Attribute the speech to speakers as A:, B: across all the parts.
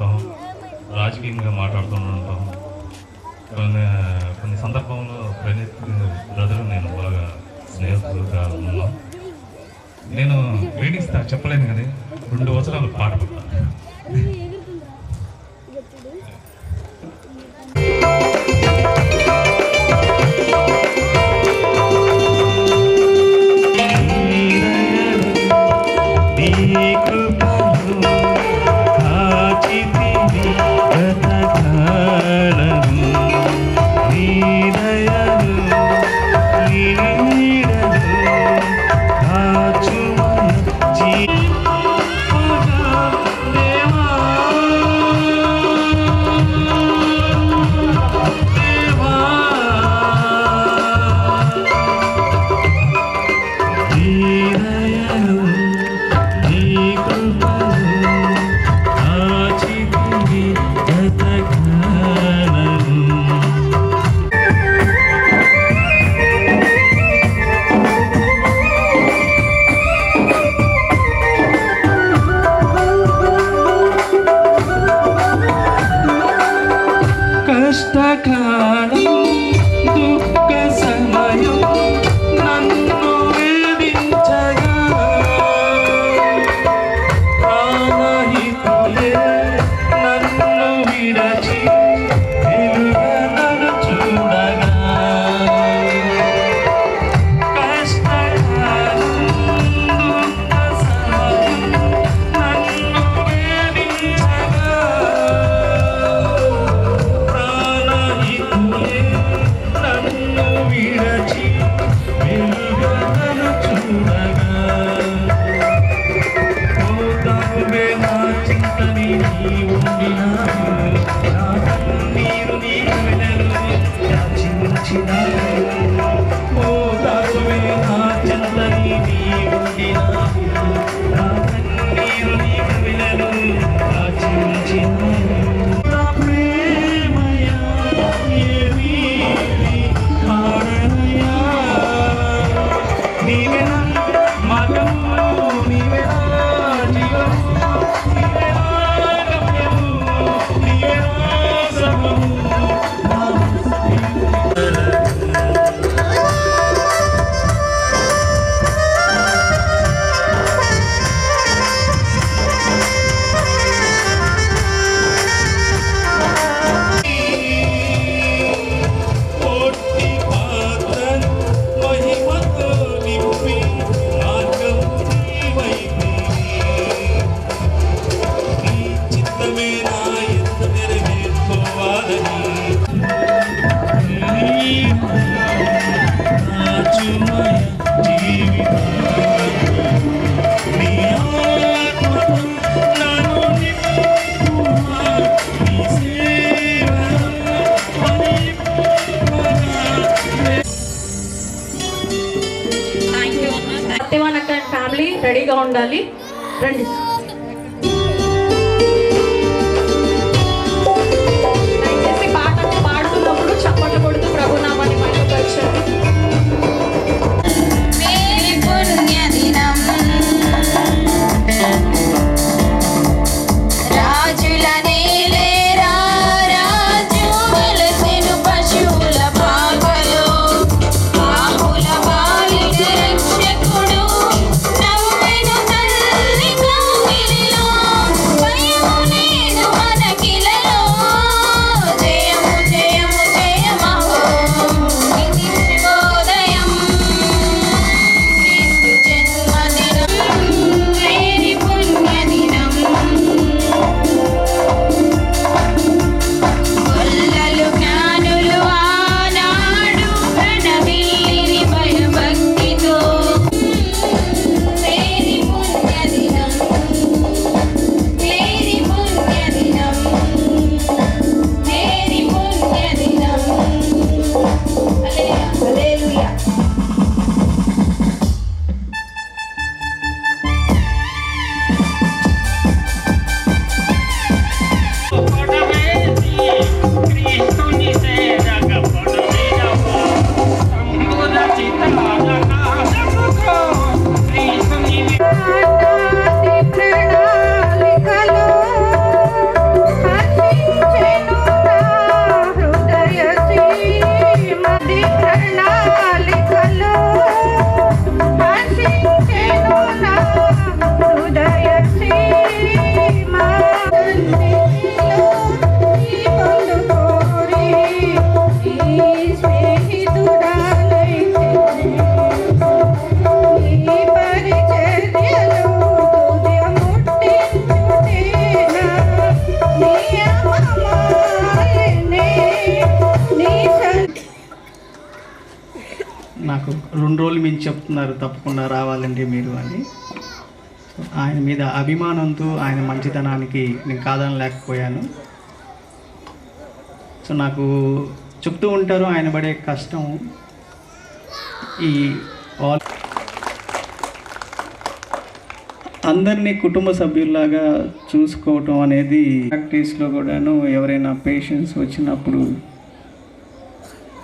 A: రాజకీయంగా మాట్లాడుతూ ఉంటాం. కొన్ని సందర్భంలో ప్రణీత్ బ్రదర్ నేను బాగా స్నేహితులుగా ఉన్నాం. నేను గ్రీటింగ్స్ చెప్పలేను కానీ 2 వచనాలు పాట పడతాను.
B: కష్టకాలం దుఃఖ సమయం నన్ను వేధించగా ప్రాణహితులే నన్ను విరచి వెలుగనను చూడగా కష్టకాలం దుఃఖ సమయం నన్ను వేధించగా నన్ను విరచి వెలుగనను చూడగా పోతావే నా చింతని నీ ఉండినావు, నా కన్నీరు నీ వెనలు యాచించినావు. పోతావే నా చింతని నీ ఉండినావు, నా కన్నీరు నీ వెనలు యాచించినావు.
C: ఫ్యామిలీ రెడీగా ఉండాలి. రండి. దయచేసి పాట పాడుతున్నప్పుడు చప్పట్లు కొడుతూ ప్రభునామాన్ని మహిమపరచండి.
D: Thank you. 2 రోజులు మేము చెప్తున్నారు తప్పకుండా రావాలండి మీరు అని. ఆయన మీద అభిమానంతో ఆయన మంచితనానికి నేను కాదనలేకపోయాను. సో నాకు చెప్తూ ఉంటారు ఆయన పడే కష్టం. ఈ అందరినీ కుటుంబ సభ్యుల్లాగా చూసుకోవటం అనేది ప్రాక్టీస్లో కూడాను ఎవరైనా పేషెంట్స్ వచ్చినప్పుడు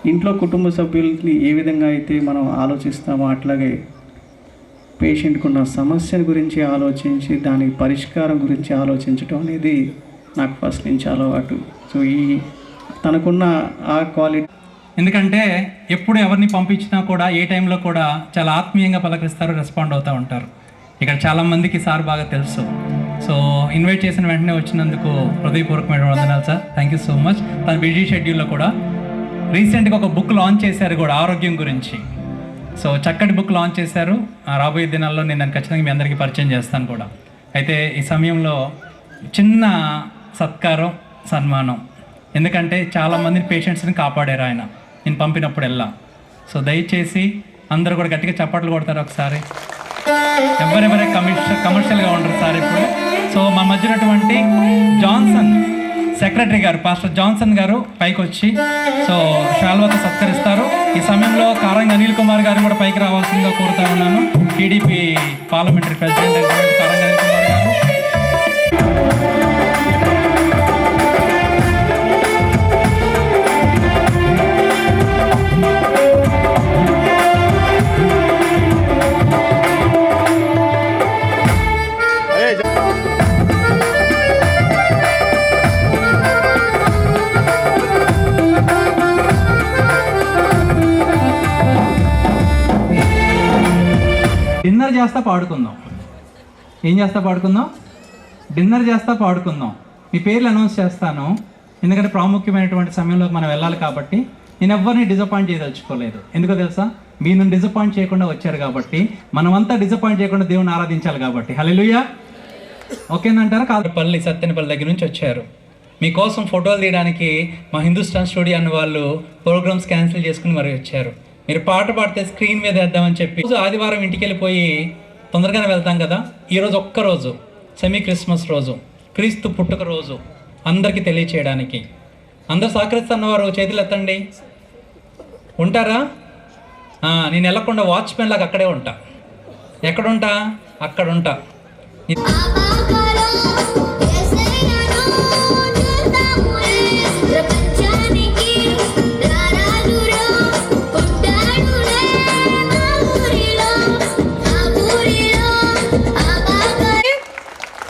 D: ఇంట్లో కుటుంబ సభ్యుల్ని ఏ విధంగా అయితే మనం ఆలోచిస్తామో అట్లాగే పేషెంట్కు ఉన్న సమస్యల గురించి ఆలోచించి దానికి పరిష్కారం గురించి ఆలోచించడం అనేది నాకు ఫస్ట్ నుంచి అలవాటు. సో తనకున్న ఆ క్వాలిటీ,
E: ఎందుకంటే ఎప్పుడు ఎవరిని పంపించినా కూడా ఏ టైంలో కూడా చాలా ఆత్మీయంగా పలకరిస్తారు, రెస్పాండ్ అవుతూ ఉంటారు. ఇక్కడ చాలామందికి సార్ బాగా తెలుసు. సో ఇన్వైట్ చేసిన వెంటనే వచ్చినందుకు హృదయపూర్వకమైన వందనాలు sir. Thank you so much. తన బిజీ షెడ్యూల్లో కూడా రీసెంట్గా ఒక బుక్ లాంచ్ చేశారు కూడా ఆరోగ్యం గురించి. సో చక్కటి బుక్ లాంచ్ చేశారు. రాబోయే దినాల్లో నేను దాన్ని ఖచ్చితంగా మీ అందరికీ పరిచయం చేస్తాను కూడా. అయితే ఈ సమయంలో చిన్న సత్కారం, సన్మానం, ఎందుకంటే చాలామందిని పేషెంట్స్ని కాపాడారు ఆయన నేను పంపినప్పుడెల్లా. సో దయచేసి అందరూ కూడా గట్టిగా చప్పట్లు కొడతారు ఒకసారి. ఎవరెవరే కమర్షియల్గా ఉండరు సార్ ఇప్పుడు. సో మన మధ్యనటువంటి జాన్సన్ సెక్రటరీ గారు, పాస్టర్ జాన్సన్ గారు పైకి వచ్చి సో శాల్వాతో సత్కరిస్తారు. ఈ సమయంలో కారంగి అనిల్ కుమార్ గారు కూడా పైకి రావాల్సిందిగా కోరుతా ఉన్నాను. TDP parliamentary president కారంగి Anil Kumar గారు. డిన్నర్ చేస్తా పాడుకుందాం. ఏం చేస్తా పాడుకుందాం? డిన్నర్ చేస్తా పాడుకుందాం. మీ పేర్లు అనౌన్స్ చేస్తాను, ఎందుకంటే ప్రాముఖ్యమైనటువంటి సమయంలో మనం వెళ్ళాలి కాబట్టి. నేను ఎవరిని డిసప్పాయింట్ చేయదలుచుకోలేదు. ఎందుకో తెలుసా? మీరు డిసప్పాయింట్ చేయకుండా వచ్చారు కాబట్టి, మనమంతా డిసప్పాయింట్ చేయకుండా దేవుని ఆరాధించాలి కాబట్టి. హల్లెలూయా. ఓకేనంటారా? కాదు, సత్తెనపల్లి దగ్గర నుంచి వచ్చారు. మీకోసం ఫోటోలు తీయడానికి మా హిందుస్థాన్ స్టూడియో అన్న వాళ్ళు ప్రోగ్రామ్స్ క్యాన్సిల్ చేసుకుని మరి వచ్చారు. మీరు పాట పాడితే స్క్రీన్ మీద వేద్దామని చెప్పి ఆదివారం ఇంటికి వెళ్ళిపోయి తొందరగానే వెళ్తాం కదా. ఈరోజు ఒక్కరోజు సెమీ క్రిస్మస్ రోజు, క్రీస్తు పుట్టుక రోజు అందరికీ తెలియచేయడానికి అందరు సహకరిస్తున్నవారు చేతులు ఎత్తండి. ఉంటారా? నేను వెళ్ళకుండా వాచ్మెన్ లాగా అక్కడే ఉంటా. ఎక్కడుంటా? అక్కడ ఉంటా.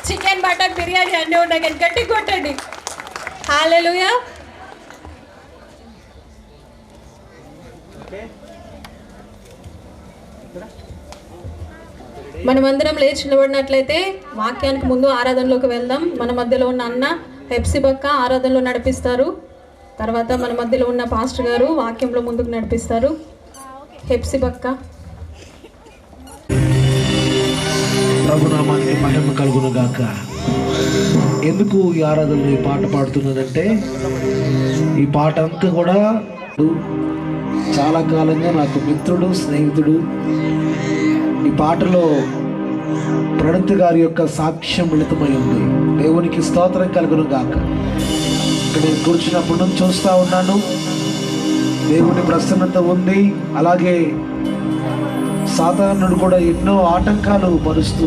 C: చికెన్ బటర్ బిర్యానీ అన్నీ ఉన్నాయి కానీ గట్టి కొట్టండి. హల్లెలూయా. మనమందరం లేచి నిలబడినట్లయితే వాక్యానికి ముందు ఆరాధనలోకి వెళ్దాం. మన మధ్యలో ఉన్న అన్న హెప్సీ బక్క ఆరాధనలో నడిపిస్తారు. తర్వాత మన మధ్యలో ఉన్న పాస్టర్ గారు వాక్యంలో ముందుకు నడిపిస్తారు. హెప్సీ బక్క.
F: ప్రభునామానికి మహిమ కలుగును గాక. ఎందుకు ఈ ఆరాధనలో ఈ పాట పాడుతున్నానంటే, ఈ పాట అంతా కూడా చాలా కాలంగా నాకు మిత్రుడు, స్నేహితుడు. ఈ పాటలో ప్రణతి గారి యొక్క సాక్ష్యం మిళితమై ఉంది. దేవునికి స్తోత్రం కలుగును గాక. ఇక్కడ నేను కూర్చున్నప్పటి నుంచి చూస్తూ ఉన్నాను, దేవుని ప్రసన్నత ఉంది. అలాగే సాధారణుడు కూడా ఎన్నో ఆటంకాలు పరుస్తూ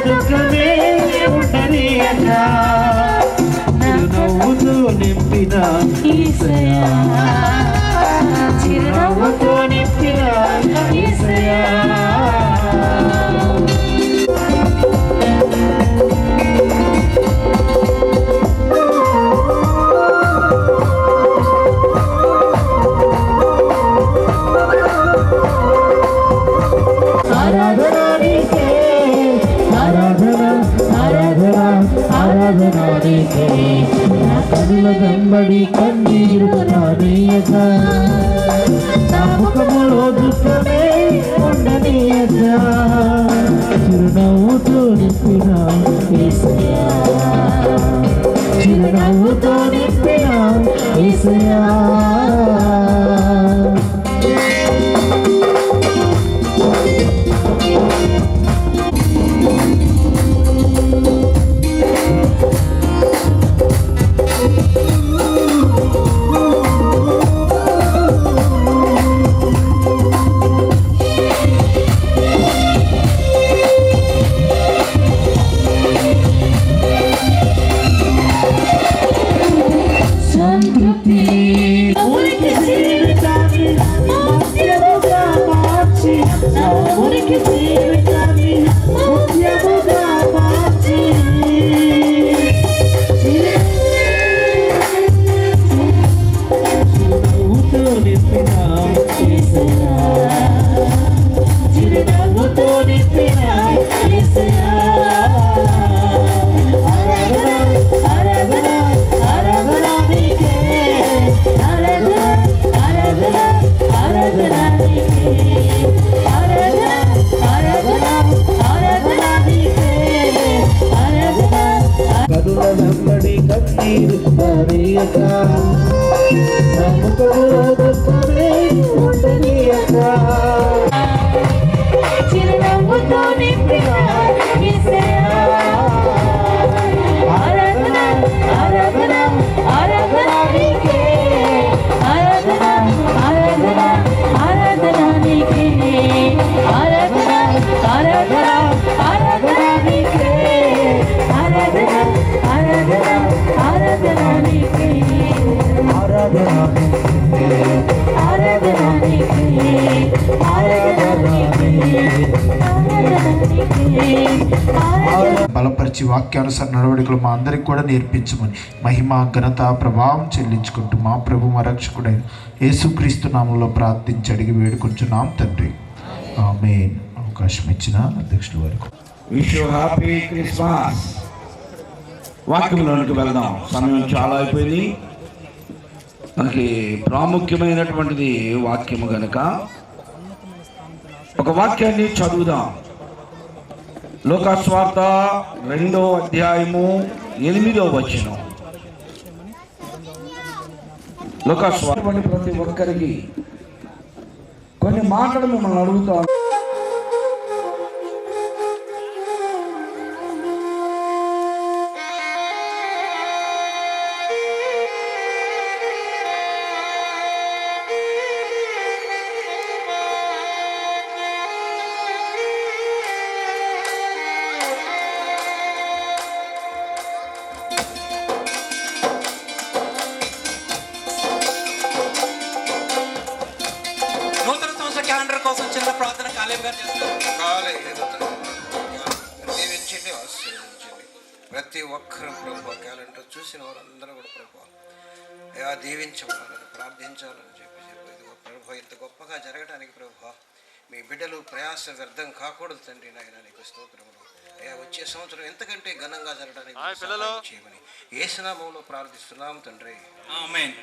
B: దుఃఖమే ఉండని అన్నా చిరునవ్వుతో నింపిన యేసయ్యా ఆరాధన ఆరాధన నీకే ఆరాధన ఆరాధన ఆరాధన నీకే ఆరాధన ఆరాధన ఆరాధన నీకే ఆరాధన కనుల వెంబడి కన్నీరు పరియక నమ్మకములో దుఃఖమే ఉండనీయక చిరునవ్వుతో నింపిన యేసయ్యా ఆరాధన ఆరాధన ఆరాధన నీకే ఆరాధన ఆరాధన ఆరాధన నీకే ఆరాధన ఆరాధన ఆరాధన నీకే ఆరాధన ఆరాధన ఆరాధన నీకే ఆరాధన ఆరాధన నీకే ఆరాధన
F: బలపరిచి వాక్యానుసార నడవడికలు మా అందరికి కూడా నేర్పించమని మహిమ ఘనత ప్రభావం చెల్లించుకుంటూ మా ప్రభు మా రక్షకుడైన యేసుక్రీస్తు నామంలో ప్రార్థించి అడిగి వేడుకుంటున్నాం తండ్రి ఆమేన్. అవకాశం ఇచ్చిన అధ్యక్షుల వరకు
G: విష్ యూ హ్యాపీ క్రిస్మస్. వాక్యంలోనికి వెళ్దాం, సమయం చాలా అయిపోయింది. మనకి ప్రాముఖ్యమైనటువంటిది వాక్యము గనుక ఒక వాక్యాన్ని చదువుదాం. లోకాస్వార్త 2వ అధ్యాయము 8వ వచనం. లోకాస్వార్త ప్రతి ఒక్కరికి కొన్ని మాటలు మిమ్మల్ని అడుగుతాం.
E: నూతన సంవత్సర క్యాలెండర్ కోసం చిన్న ప్రార్థన కాలేబ్ గారు చేస్తారు.
H: దీవించండి, ఆశీర్వదించండి. ప్రతి ఒక్కరు ప్రభు క్యాలెండర్ చూసిన వారందరూ కూడా ప్రభు అయ్యా దీవించవాలని ప్రార్థించాలని చెప్పి ఇదిగో ప్రభు ఇంత గొప్పగా జరగడానికి ప్రభు మీ బిడ్డలు ప్రయాస వ్యర్థం కాకూడదు తండ్రి. నాయన నీకు స్తోత్రములు అయ్యా. వచ్చే సంవత్సరం ఎంతకంటే ఘనంగా జరగడానికి సహాయం చేయమని యేసు నామములో ప్రార్థిస్తున్నాం తండ్రి.
E: ఆమేన్.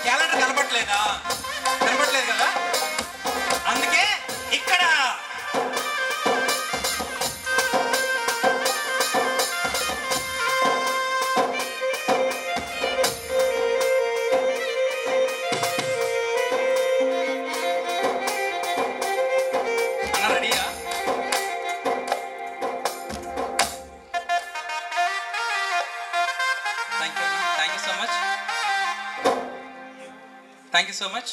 E: క్యాలెండర్ కనపట్లేదా? కనపట్లేదు కదా, అందుకే ఇక్కడ అన్న రెడీయా? Thank you so much.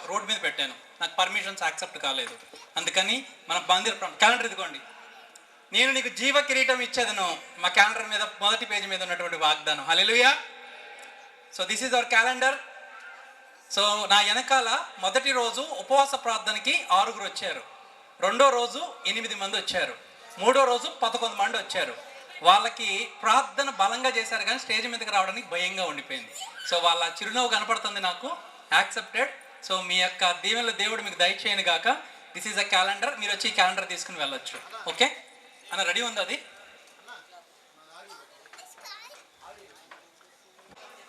E: Road మీద పెట్టాను, నాకు పర్మిషన్స్ యాక్సెప్ట్ కాలేదు, అందుకని మన క్యాలెండర్ ఇదిగోండి. నేను నీకు జీవ కిరీటం ఇచ్చేదను. మా క్యాలెండర్ మీద మొదటి పేజీ మీద ఉన్నటువంటి వాగ్దానం. Hallelujah. So this is our calendar. So నా వెనకాల మొదటి రోజు ఉపవాస ప్రార్థనకి 6 వచ్చారు, రెండో రోజు 8 మంది వచ్చారు, మూడో రోజు 11 మంది వచ్చారు. వాళ్ళకి ప్రార్థన బలంగా చేశారు కానీ స్టేజ్ మీదకి రావడానికి భయంగా ఉండిపోయింది. సో వాళ్ళ చిరునవ్వు కనపడుతుంది నాకు. యాక్సెప్టెడ్. సో మీ యొక్క దీవెనలు దేవుడు మీకు దయచేయను గాక. This is a calendar. మీరు వచ్చి ఈ క్యాలెండర్ తీసుకుని వెళ్ళొచ్చు. ఓకే అన్న, రెడీ ఉంది అది?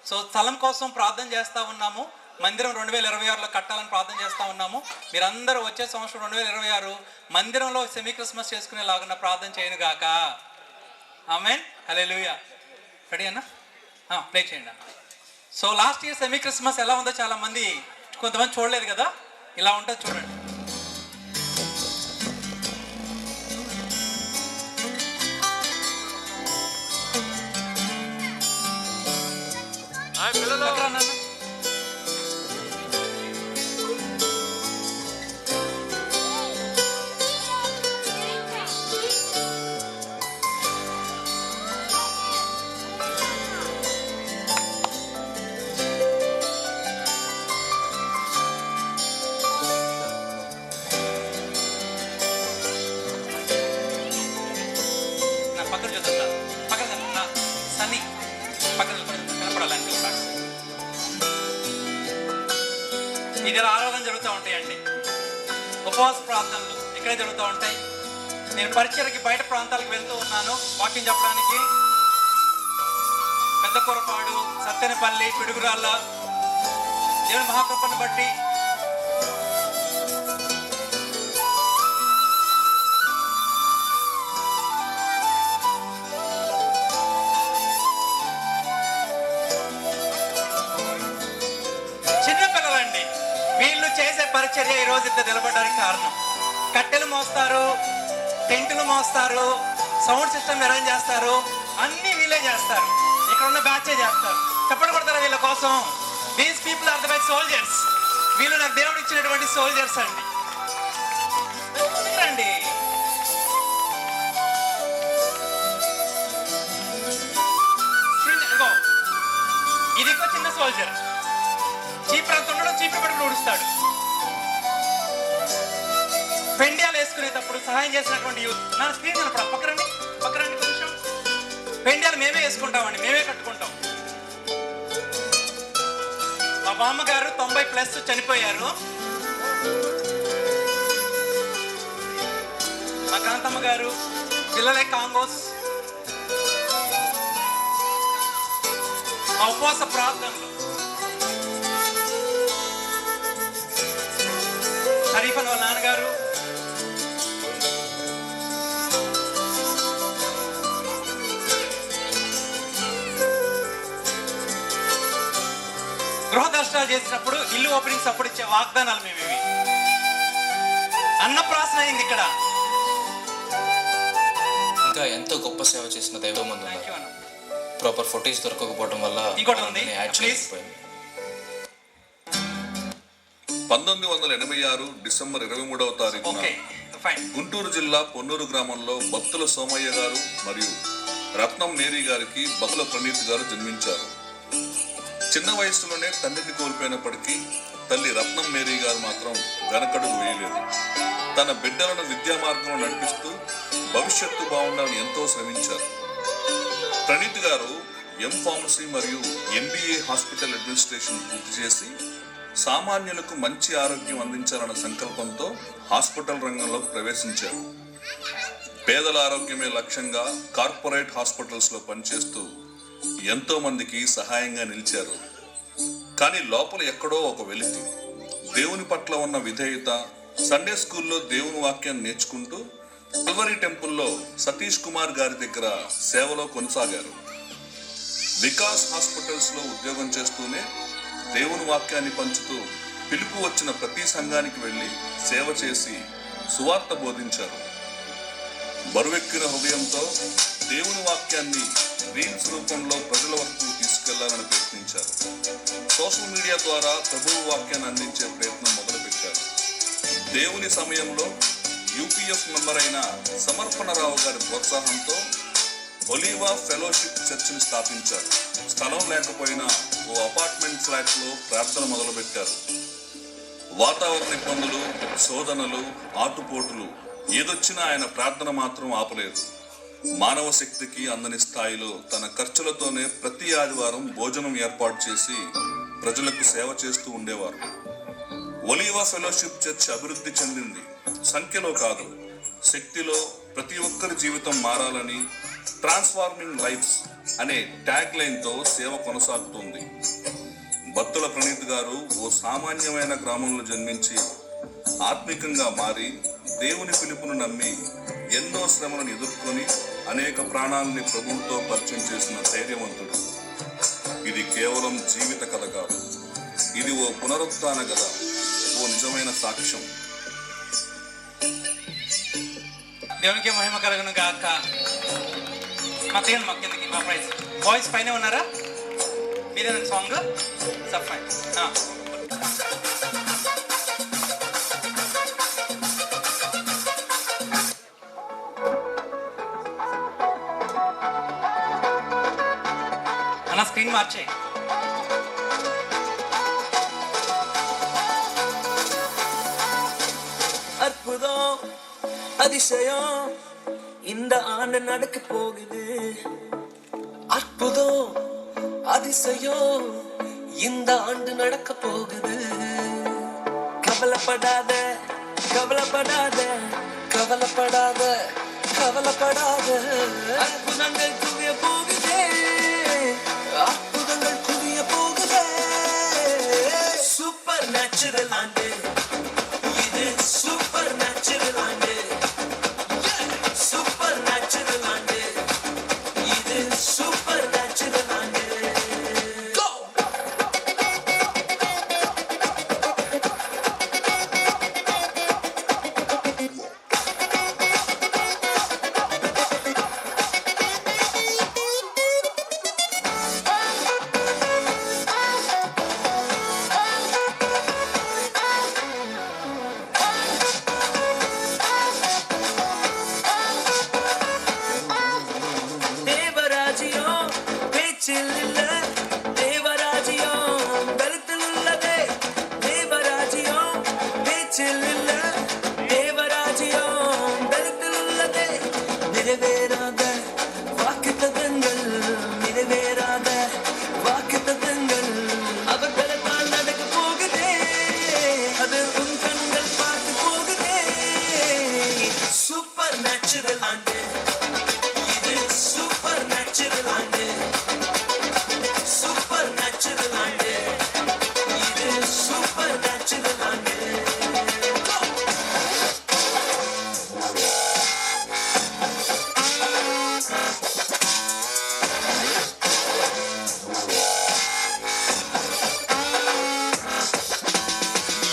E: సో స్థలం కోసం ప్రార్థన చేస్తూ ఉన్నాము. మందిరం 2026లో కట్టాలని ప్రార్థన చేస్తూ ఉన్నాము. మీరందరూ వచ్చే సంవత్సరం 2026 మందిరంలో సెమీ క్రిస్మస్ చేసుకునేలాగున్న ప్రార్థన చేయను గాక. ఆమేన్. హల్లెలూయా. రెడీ అన్న? ప్లే చేయండి అన్న. So last year semi Christmas ఎలా ఉందో కొంతమంది చూడలేదు కదా, ఇలా ఉంటుంది చూడండి. ఇది ఆరాధన జరుగుతూ ఉంటాయండి. ఉపవాస ప్రార్థనలు ఇక్కడే జరుగుతూ ఉంటాయి. నేను పరిచయకి బయట ప్రాంతాలకు వెళ్తూ ఉన్నాను వాకింగ్ చెప్పడానికి. పెద్ద కొరపాడు, సత్తెనపల్లి, పిడుగురాళ్ళ దేవుని మహాకృపను బట్టి చిన్నపిల్లలండి. వీళ్ళు చేసే పరిచర్య ఈ రోజు ఇంత నిలబడడానికి కారణం. కట్టెలు మోస్తారు, టెంటులు మోస్తారు, సౌండ్ సిస్టమ్ అరేంజ్ చేస్తారు, అన్ని వీళ్ళే చేస్తారు. ఇక్కడ ఉన్న బ్యాచే చేస్తారు. చెప్పండి కొడతారా వీళ్ళ కోసం? These people are the my soldiers. వీళ్ళు నాకు దేవుడు ఇచ్చినటువంటి సోల్జర్స్ అండి. రండి, ఇది ఒక చిన్న సోల్జర్. చీపురు అంత ఉండడం, చీపురు పట్టుకుని ఊడుస్తాడు. పెండ్యాలు వేసుకునేటప్పుడు సహాయం చేసినటువంటి యూత్. నా స్క్రీన్ కనపడ పక్కరండి, పక్కరండి కొంచెం. పెండ్యాలు మేమే వేసుకుంటామండి, మేమే కట్టుకుంటాం. మా బామ్మగారు 90+ చనిపోయారు. మా కాంతమ్మ గారు పిల్లలే కాంగోస్. మా ఉపవాస ప్రార్థనలు హరీఫన్ వాళ్ళ నాన్నగారు, గృహ దర్శనాలు చేసినప్పుడు, ఇల్లు ఓపెనింగ్స్ అప్పుడు ఇచ్చే వాగ్దానాలు మేము ఇవి. అన్నప్రాసన అయింది ఇక్కడ.
I: ఇంకా ఎంతో గొప్ప సేవ చేసిన దైవం ముందు ప్రాపర్ ఫోటోస్ దొరకకపోవడం వల్ల
E: ఇంకోటి ఉంది.
J: 1986 డిసెంబర్ 23వ తారీఖున గుంటూరు జిల్లా పొన్నూరు గ్రామంలో బత్తుల సోమయ్య గారు మరియు రత్నం మేరీ గారికి బత్తుల ప్రణీత్ గారు జన్మించారు. చిన్న వయసులోనే తండ్రిని కోల్పోయినప్పటికీ తల్లి రత్నం మేరీ గారు మాత్రం వెనకడుగు వేయలేదు. తన బిడ్డలను విద్యా మార్గంలో నడిపిస్తూ భవిష్యత్తు బాగుండాలని ఎంతో శ్రమించారు. ప్రణీత్ గారు ఎంఫార్మసీ మరియు MBA హాస్పిటల్ అడ్మినిస్ట్రేషన్ పూర్తి చేసి సామాన్యులకు మంచి ఆరోగ్యం అందించాలన్న సంకల్పంతో హాస్పిటల్ రంగంలో ప్రవేశించారు. పేదల ఆరోగ్యమే లక్ష్యంగా కార్పొరేట్ హాస్పిటల్స్లో పనిచేస్తూ ఎంతో మందికి సహాయంగా నిలిచారు. కానీ లోపల ఎక్కడో ఒక వెలితి. దేవుని పట్ల ఉన్న విధేయత, సండే స్కూల్లో దేవుని వాక్యాన్ని నేర్చుకుంటూ కల్వరీ టెంపుల్లో సతీష్ కుమార్ గారి దగ్గర సేవలో కొనసాగారు. వికాస్ హాస్పిటల్స్లో ఉద్యోగం చేస్తూనే దేవుని వాక్యాన్ని పంచుతూ పిలుపు వచ్చిన ప్రతి సంఘానికి వెళ్ళి సేవ చేసి సువార్త బోధించారు. బరువెక్కిన హృదయంతో దేవుని వాక్యాన్ని రీల్స్ రూపంలో ప్రజల వరకు తీసుకెళ్లాలని ప్రయత్నించారు. సోషల్ మీడియా ద్వారా ప్రభువు వాక్యాన్ని అందించే ప్రయత్నం మొదలుపెట్టారు. దేవుని సమయంలో UPF మెంబర్ అయిన సమర్పణరావు గారి ప్రోత్సాహంతో ఒలీవా ఫెలోషిప్ చర్చిని స్థాపించారు. స్థలం లేకపోయినా ఓ అపార్ట్మెంట్ ఫ్లాట్లో ప్రార్థన మొదలుపెట్టారు. వాతావరణ ఇబ్బందులు, శోధనలు, ఆటుపోటులు ఏదొచ్చినా ఆయన ప్రార్థన మాత్రం ఆపలేదు. మానవ శక్తికి అందని స్థాయిలో తన ఖర్చులతోనే ప్రతి ఆదివారం భోజనం ఏర్పాటు చేసి ప్రజలకు సేవ చేస్తూ ఉండేవారు. ఒలీవా ఫెలోషిప్ చర్చ్ అభివృద్ధి చెందింది సంఖ్యలో కాదు, శక్తిలో. ప్రతి ఒక్కరి జీవితం మారాలని ట్రాన్స్ఫార్మింగ్ లైఫ్స్ అనే ట్యాగ్ లైన్తో సేవ కొనసాగుతుంది. బత్తుల ప్రణీత్ గారు ఓ సామాన్యమైన గ్రామంలో జన్మించి ఆత్మికంగా మారి దేవుని పిలుపును నమ్మి ఎన్నో శ్రమలను ఎదుర్కొని అనేక ప్రాణాలని ప్రభువుతో పరిచయం చేసిన ధైర్యవంతుడు. ఇది కేవలం జీవిత కథ కాదు, ఇది ఓ పునరుత్థాన కథ, ఓ నిజమైన సాక్ష్యం.
E: దేవునికి మహిమ కలుగును గాక. మా తీయండి, మా కిందకి, మా ప్రైజ్. బాయ్స్ పైన ఉన్నారా? మీరేనా సాంగ్? సఫైన్. అన్న స్క్రీన్ మార్చే.
K: அற்புதம் அதிசயம் இந்த ஆண்டு நடக்க போகுது. அற்புதம் அதிசயம் இந்த ஆண்டு நடக்க போகுது. கவலைப்படாத கவலைப்படாத கவலைப்படாத கவலைப்படாத அற்புதங்கள் குவிய போகுதே அற்புதங்கள் குவிய போகுதே சூப்பர் நேச்சுரல் ஆண்டு இது சூப்பர் நேச்சுரல் ஆண்டு சூப்பர் நேச்சுரல் ஆண்டு இது சூப்பர் நேச்சுரல் ஆண்டு தேவராஜ்யம் பேச்சில் இல்ல தேவராஜ்யம் கருத்தில் உள்ளதே தேவராஜ்யம் பேச்சில் இல்ல தேவராஜ்யம் கருத்தில் உள்ளதே நிறைவேறாத வாக்குத்தத்தங்கள் நிறைவேறாத வாக்குத்தத்தங்கள் அவர்களால் நடக்க போகுதே அது உன் கண்கள் பார்த்து போகுதே சூப்பர் நேச்சுரல் ஆண்டு இது சூப்பர் நேச்சுரல் ஆண்டு சூப்பர் நேச்சுரல் ஆண்டு இது சூப்பர் நேச்சுரல் ஆண்டு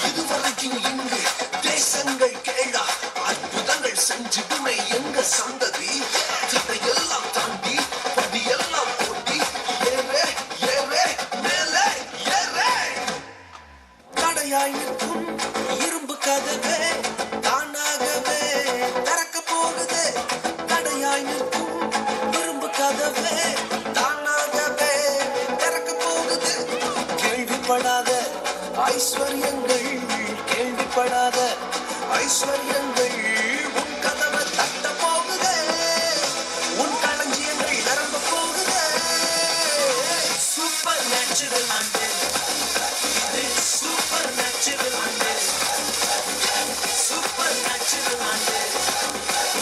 K: இதுவரைக்கும் இங்கு தேசங்கள் கேளா அற்புதங்கள் செஞ்சுடுமை எங்க சந்ததி இதையெல்லாம் தாண்டி படியெல்லாம் போட்டி ஏறே ஏறே மேலே ஏறே தடையாய் நிற்கும் இரும்பு கதவே தானாகவே திறக்க போகுது தடையாய் நிற்கும் இரும்பு கதவே தானாகவே திறக்க போகுது கேள்விப்படாத ஐஸ்வர்யங்கள் கேள்விப்படாத ஐஸ்வர்யங்கள் உன் கதவை தட்ட போகுதே உன் களஞ்சியங்கள் நிரம்ப போகுதே சூப்பர் நேச்சுரல் ஆண்டு இது சூப்பர் நேச்சுரல் ஆண்டு சூப்பர் நேச்சுரல் ஆண்டு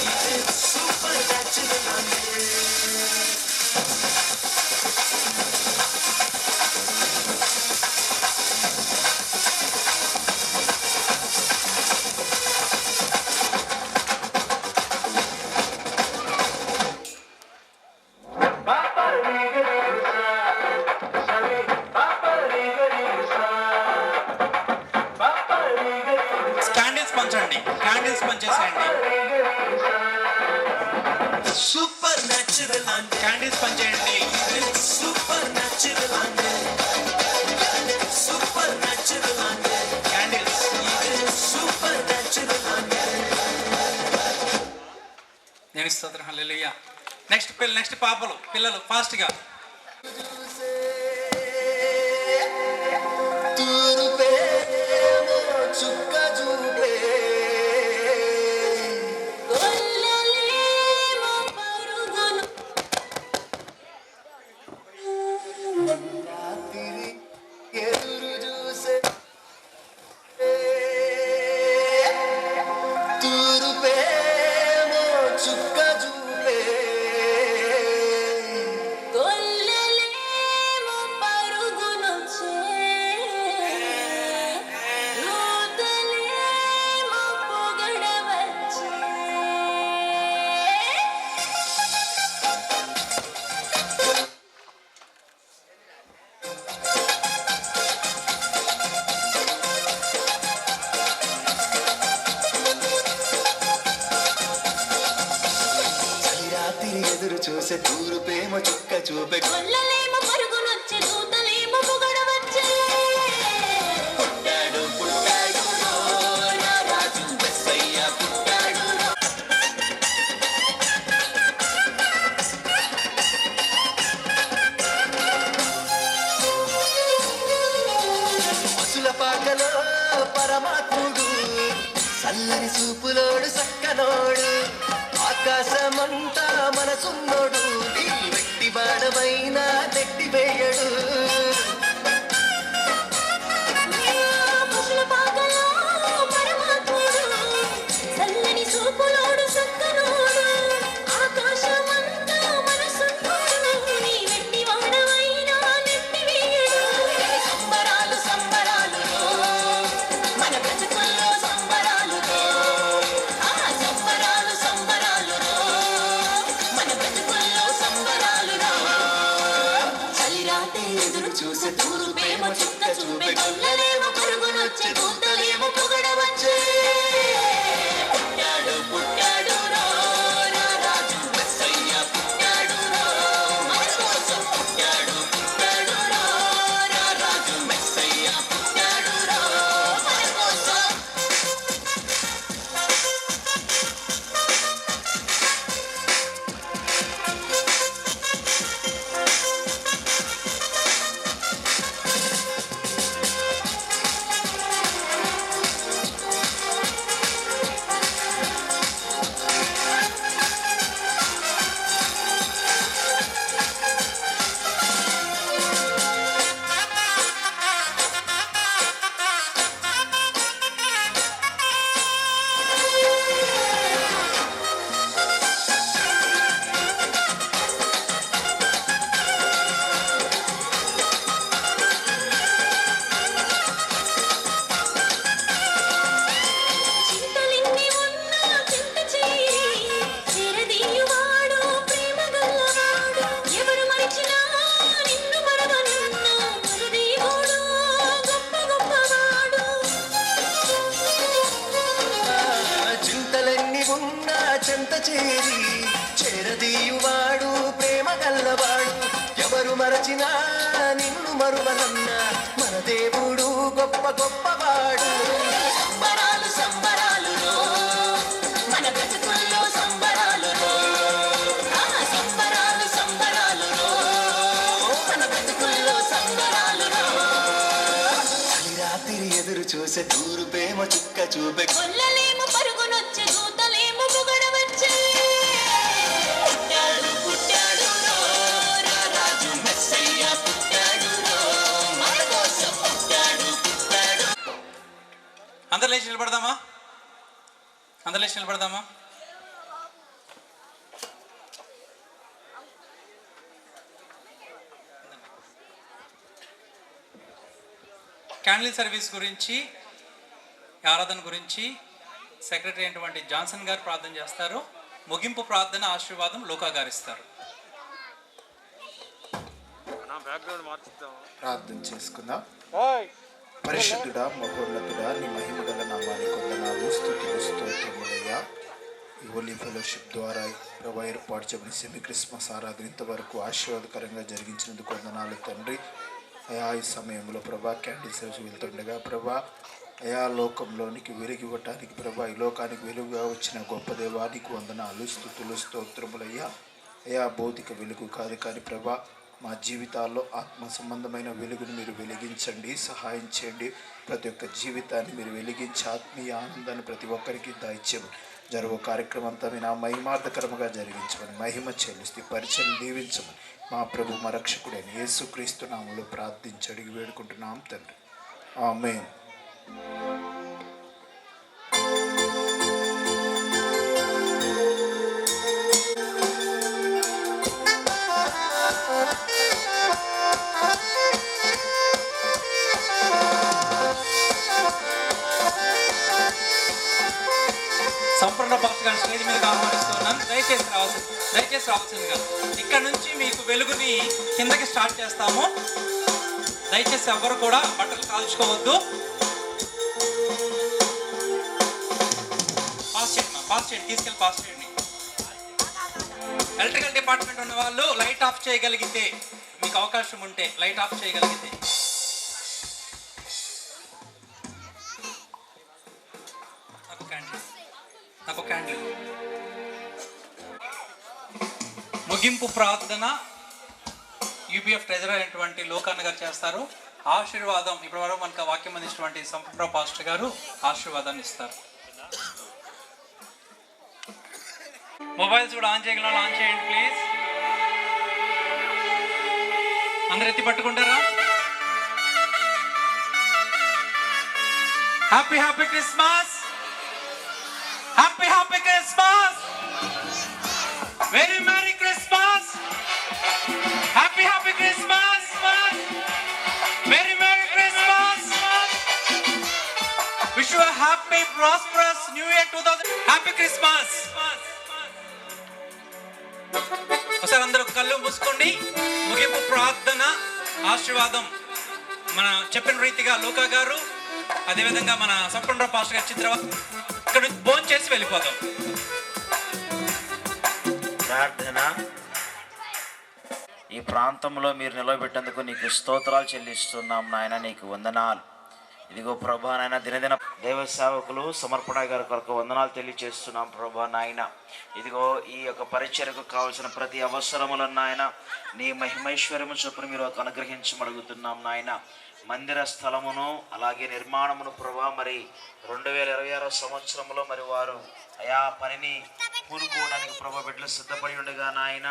K: இது சூப்பர் நேச்சுரல் ஆண்டு
E: క్యాండిల్స్ పంచండి క్యాండిల్స్ పంచేసేయండి
K: సూపర్ నేచురల్ ఆంటే
E: క్యాండిల్స్ పంచేయండి
K: సూపర్ నేచురల్ ఆంటే సూపర్ నేచురల్ ఆంటే
E: క్యాండిల్స్
K: సూపర్ నేచురల్ ఆంటే
E: నేను స్తోత్రం హల్లెలూయా నెక్స్ట్ పాపలు పిల్లలు ఫాస్ట్ గా
K: తూరుపే చుక్క చూపే రాత్రి ఎదురు చూసే తూరుపే చుక్క చూపే ఎదురు చూసే తూరు ప్రేమ చుక్క చూపే పుట్టాడు పుట్టాడు నా రాజు మెస్సయ్య పుట్టాడు పసుల పాకలో పరమాత్ముడు చల్లని చూపులోడు సక్కనోడు ఆకాశమంతా మనసున్నోడు నీ వెట్టి బాడమైన నెట్టి వేయడు
B: పసుల పాకలో
K: చేరి చేరదీయువాడు ప్రేమ గల్లవాడు ఎవరు మరచినా నిన్ను మరువనన్న మన దేవుడు గొప్ప గొప్పవాడు సంబరాలు సంబరాలు మన బ్రతుకుల్లో సంబరాలు సంబరాలు సంబరాలు మన బ్రతుకుల్లో సంబరాలు రాత్రి ఎదురు చూసే తూరు ప్రేమ చుక్క చూపే కొల్లలేము పరుగునొచ్చే దూతలేము పొగడవచ్చే పుట్టాడు పుట్టాడు రాజు మెస్సయ్య పుట్టాడు మన కోసం పుట్టాడు పుట్టాడు.
E: అందరు లేచి నిలబడదామా? అందరు లేచి నిలబడదామా? క్యాండిల్ సర్వీస్ గురించి, ఆరాధన గురించి సెక్రటరీ అయినటువంటి జాన్సన్ గారు ప్రార్థన చేస్తారు. ముగింపు ప్రార్థన ఆశీర్వాదం లోకా గారు ఇస్తారు.
F: ప్రార్థన చేసుకుందాం. పరిశుద్ధుడా, మహోన్నతుడా, నీ మహిమగల నామానికి వందనాలు, స్తుతులు, స్తోత్రములయ్యా. ఈ హోలీ ఫెలోషిప్ ద్వారా ప్రభు ఏర్పాటు చేయబడిన సెమీ క్రిస్మస్ ఆరాధన ఇంతవరకు ఆశీర్వాదకరంగా జరిగించినందుకు వందనాలు తండ్రి. అయా ఈ సమయంలో ప్రభా క్యాండిల్ సర్వీస్ వెళ్తుండగా ప్రభా అయా లోకంలోనికి వెలుగివ్వటానికి ప్రభా ఈ లోకానికి వెలుగుగా వచ్చిన గొప్ప దేవానికి వందనాలు, స్తుతులు, స్తోత్రములయ్యా. అయా భౌతిక వెలుగు కాదు కానీ ప్రభా మా జీవితాల్లో ఆత్మ సంబంధమైన వెలుగును మీరు వెలిగించండి, సహాయం చేయండి. ప్రతి ఒక్క జీవితాన్ని మీరు వెలిగించి ఆత్మీయ ఆనందాన్ని ప్రతి ఒక్కరికి దాయిచ్చాము. జరుగు కార్యక్రమం అంతా మీ నా మహిమార్థకరముగా జరిగించమని, మహిమ చెల్లిస్తూ పరిచయం దీవించమని మా ప్రభు మా రక్షకుడైన యేసుక్రీస్తు నామములో ప్రార్థించి అడిగి వేడుకుంటున్నాం తండ్రి. ఆమేన్.
E: సంపూర్ణ పాస్టర్ గారి స్టేజ్ మీద ఆహ్వానిస్తున్నాను. దయచేసి రావాల్సిందిగా. ఇక్కడ నుంచి మీకు వెలుగుని కిందకి స్టార్ట్ చేస్తాము. దయచేసి ఎవరు కూడా బట్టలు కాల్చుకోవద్దు. పాస్ చేయండి, తీసుకెళ్ళి పాస్ చేయండి. ఎలక్ట్రికల్ డిపార్ట్మెంట్ ఉన్న వాళ్ళు లైట్ ఆఫ్ చేయగలిగితే, మీకు అవకాశం ఉంటే లైట్ ఆఫ్ చేయగలిగితే. నాకు క్యాండిల్. ముగింపు ప్రార్థన యూపీఎఫ్ ట్రెజరర్ అయినటువంటి లోకాన్న గారు చేస్తారు. ఆశీర్వాదం ఇప్పటివరకు మనకు వాక్యం అందించినటువంటి సంపూర్ణ పాస్టర్ గారు ఆశీర్వాదాన్ని ఇస్తారు. మొబైల్స్ కూడా ఆన్ చేయగల ఆన్ చేయండి ప్లీజ్. అందరు ఎత్తి పట్టుకుంటారా? Happy happy Christmas. Happy Happy Christmas! Very Merry Christmas! Happy Happy Christmas! Very Merry Christmas! Wish you a happy, prosperous New Year 2000. Happy Christmas! ఒకసారి అందరూ కళ్ళు మూసుకోండి. ముగింపు ప్రార్థన ఆశీర్వాదం మన చెప్పిన రీతిగా లోకా గారు, అదేవిధంగా మన సంపూర్ణ పాస్టర్ గారు చిత్ర ఇక్కడ భోజనం చేసి వెళ్ళిపోతాం.
L: ప్రార్థన. ఈ ప్రాంతంలో మీరు నిలబెట్టేందుకు నీకు స్తోత్రాలు చెల్లిస్తున్నాం నాయన, నీకు వందనాలు. ఇదిగో ప్రభా నాయన, దినదిన దైవ సేవకులు సమర్పణ గారి కొరకు వందనాలు తెలియజేస్తున్నాం ప్రభా నాయన. ఇదిగో ఈ యొక్క పరిచర్యకు కావలసిన ప్రతి అవసరములను నాయన నీ మహిమైశ్వర్యము చొప్పున మీరు అనుగ్రహించమడుగుతున్నాం నాయన. మందిర స్థలమును అలాగే నిర్మాణమును ప్రభా మరి 2026 సంవత్సరంలో మరి వారు అయా పనిని పూనుకోవడానికి ప్రభా బిడ్డలు సిద్ధపడి ఉండగా నాయన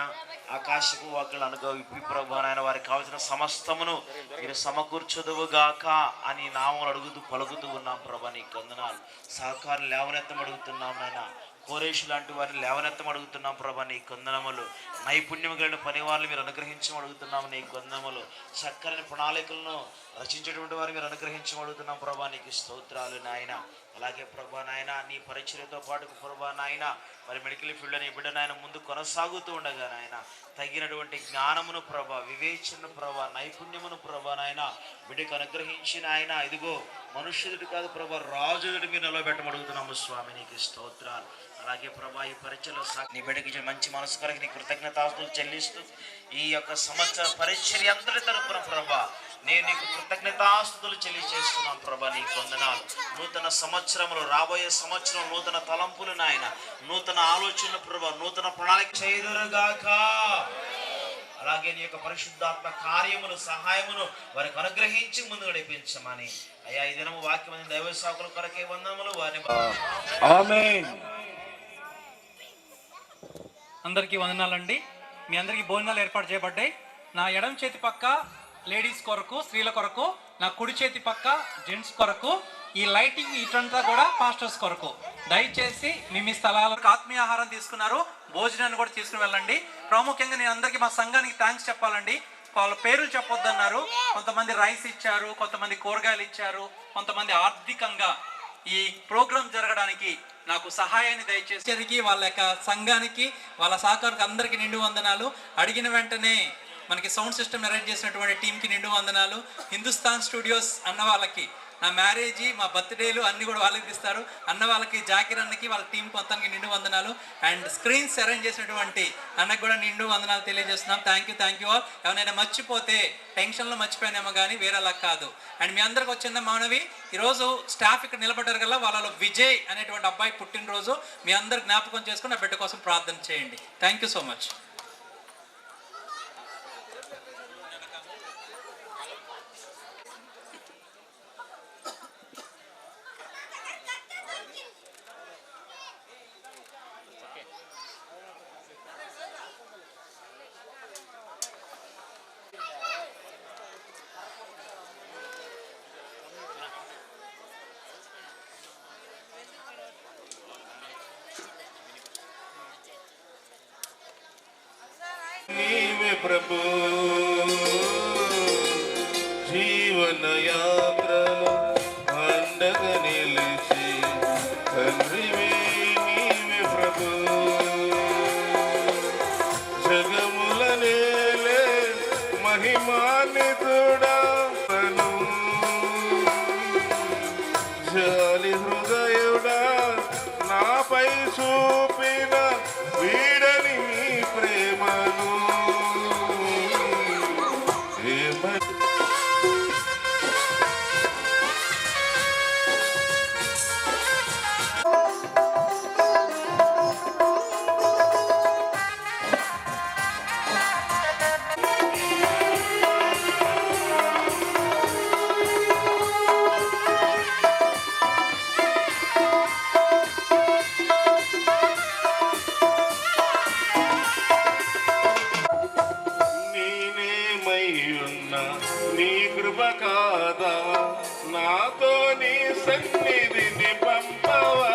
L: ఆకాశపు వాకులు అనుగో ఇప్పి ప్రభా నాయన వారికి కావాల్సిన సమస్తమును మీరు సమకూర్చుదువుగాక అని నామములు పలుకుతూ ఉన్నాం ప్రభా. నీకు వందనాలు. సహకారం లేవనెత్తం అడుగుతున్నాం నాయన. కోరేషు లాంటి వారిని లేవనెత్తం అడుగుతున్నాం ప్రభా. నీ కొందనములు నైపుణ్యం కలిగిన పనివారిని మీరు అనుగ్రహించమడుగుతున్నాము. నీ కొందనములు చక్కని ప్రణాళికలను రచించేటువంటి వారిని మీరు అనుగ్రహించమడుగుతున్నాం ప్రభా. నీకు స్తోత్రాలు నాయన. అలాగే ప్రభా నాయన నీ పరిచర్యతో పాటు ప్రభా నాయన మరి మెడికల్ ఫీల్డ్ అని బిడ్డ నాయన ముందు కొనసాగుతూ ఉండగా నాయన తగినటువంటి జ్ఞానమును ప్రభా, వివేచనను ప్రభా, నైపుణ్యమును ప్రభా నాయన బిడ్డకు అనుగ్రహించిన ఆయన ఇదిగో మనుష్యుడి కాదు ప్రభా, రాజుడి మీరు నిలబెట్టమడుగుతున్నాము స్వామి, నీకు స్తోత్రాలు. అలాగే ప్రభా, ఈ పరిచయలో నీ బిడ్డకి ఇచ్చిన మంచి మనసు కలిగి నీ కృతజ్ఞతాస్తులు చెల్లిస్తూ ఈ యొక్క సంవత్సర పరిచర్య అంతటి తరపున ప్రభా నేను నీకు కృతజ్ఞతాస్తుతులు చెల్లిచేస్తున్నాను ప్రభా, నీకు వందనాలు. నూతన సంవత్సరంలో, రాబోయే సంవత్సరం నూతన తలంపులు నాయన, నూతన ఆలోచనలు ప్రభా, నూతన ప్రణాళిక చేయుదురుగాక. అలాగే నీ యొక్క పరిశుద్ధాత్మ కార్యములు, సహాయమును వారికి అనుగ్రహించి ముందుకు నడిపించమని అయ్యా ఈ దినము వాక్యమైన దైవ సేవకుల కొరకే వందనములు. వారిని
G: ఆమేన్.
E: అందరికీ వందనాలండి. మీ అందరికీ భోజనాలు ఏర్పాటు చేయబడ్డాయి. నా ఎడమ చేతి పక్క లేడీస్ కొరకు, స్త్రీల కొరకు, నా కుడి చేతి పక్క జెంట్స్ కొరకు, ఈ లైటింగ్ ఇటంతా కూడా పాస్టర్స్ కొరకు. దయచేసి మీ స్థలాలకు ఆత్మీయ ఆహారం తీసుకున్నారు, భోజనాన్ని కూడా తీసుకుని వెళ్ళండి. ప్రాముఖ్యంగా నేను అందరికీ మా సంఘానికి థ్యాంక్స్ చెప్పాలండి. వాళ్ళ పేర్లు చెప్పొద్దన్నారు. కొంతమంది రైస్ ఇచ్చారు, కొంతమంది కూరగాయలు ఇచ్చారు, కొంతమంది ఆర్థికంగా ఈ ప్రోగ్రాం జరగడానికి నాకు సహాయాన్ని దయచేసి వాళ్ళ యొక్క సంఘానికి, వాళ్ళ సహకారికి అందరికీ నిండు వందనాలు. అడిగిన వెంటనే మనకి సౌండ్ సిస్టమ్ అరేంజ్ చేసినటువంటి టీంకి నిండు వందనాలు. హిందుస్థాన్ స్టూడియోస్ అన్న వాళ్ళకి, నా మ్యారేజీ, మా బర్త్డేలు అన్నీ కూడా వాళ్ళకి ఇస్తారు. అన్న వాళ్ళకి, జాకిర్ అన్నకి, వాళ్ళ టీం మొత్తానికి నిండు వందనాలు. అండ్ స్క్రీన్స్ అరేంజ్ చేసినటువంటి అన్నకు కూడా నిండు వందనాలు తెలియజేస్తున్నాం. Thank you all. ఎవరైనా మర్చిపోతే టెన్షన్లో మర్చిపోయినామో కానీ వేరేలా కాదు. అండ్ మీ అందరికి వచ్చిన మనవి, ఈరోజు స్టాఫ్ ఇక్కడ నిలబడ్డారు కదా, వాళ్ళలో విజయ్ అనేటువంటి అబ్బాయి పుట్టినరోజు. మీ అందరు జ్ఞాపకం చేసుకుని ఆ బిడ్డ కోసం ప్రార్థన చేయండి. Thank you so much.
M: నీవే ప్రభు జీవన యాత్రలో అండగా నిలిచి తండ్రివే నీవే ప్రభు జగముల నేలే మహిమాన్వితుడా తను జాలి హృదయుడా నాపై చూపిన వీడని నీ ప్రేమను నీ కృప కాదా నాతో నీ సన్నిధిని పంపవా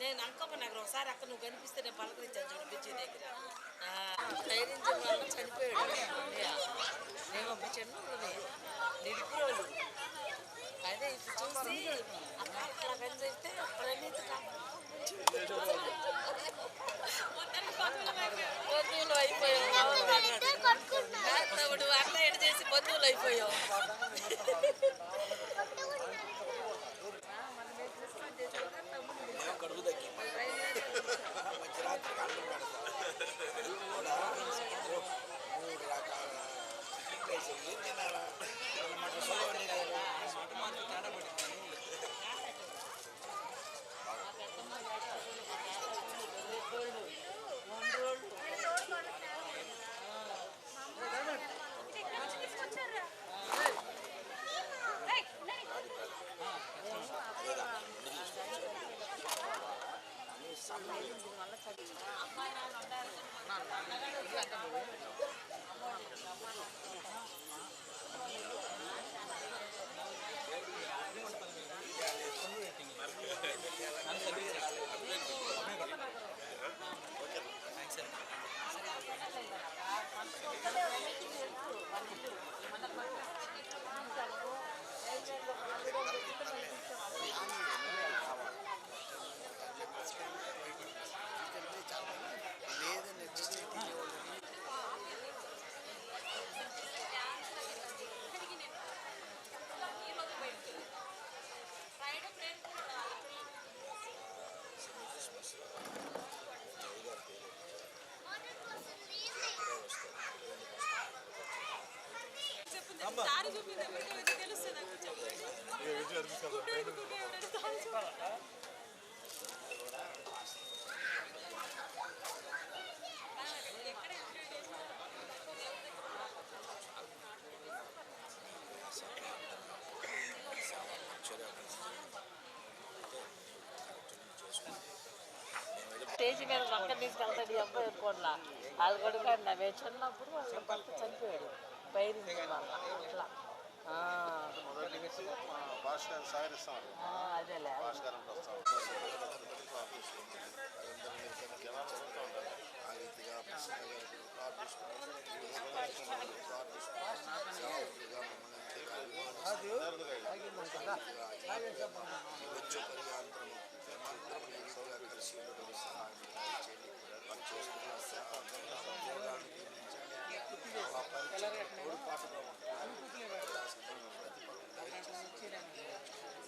B: నేను అంకమ్మ నగరం ఒకసారి అక్కడ నువ్వు కనిపిస్తే నేను పలకరించాను చూడు బ్రిడ్జి దగ్గర ధైర్యం వల్ల చనిపోయాడు నేను ఒక చిన్నది నిడిపిరోలు అదే ఇప్పుడు చూసి అట్లా కనిపిస్తే బంధువులు అయిపోయావు అట్లా ఎడ చేసి బంధువులు అయిపోయావు దారి చూపింది ఎవరికైతే తెలుస్తుంది నాకు స్టేజ్ మీద పక్కన తీసుకెళ్తాడు ఈ అబ్బాయి అనుకోండి వాళ్ళు కొడుకు మేము చిన్నప్పుడు వాళ్ళ భర్త చనిపోయాడు పైరించిన వాళ్ళ అట్లా అదేలే
H: వచ్చే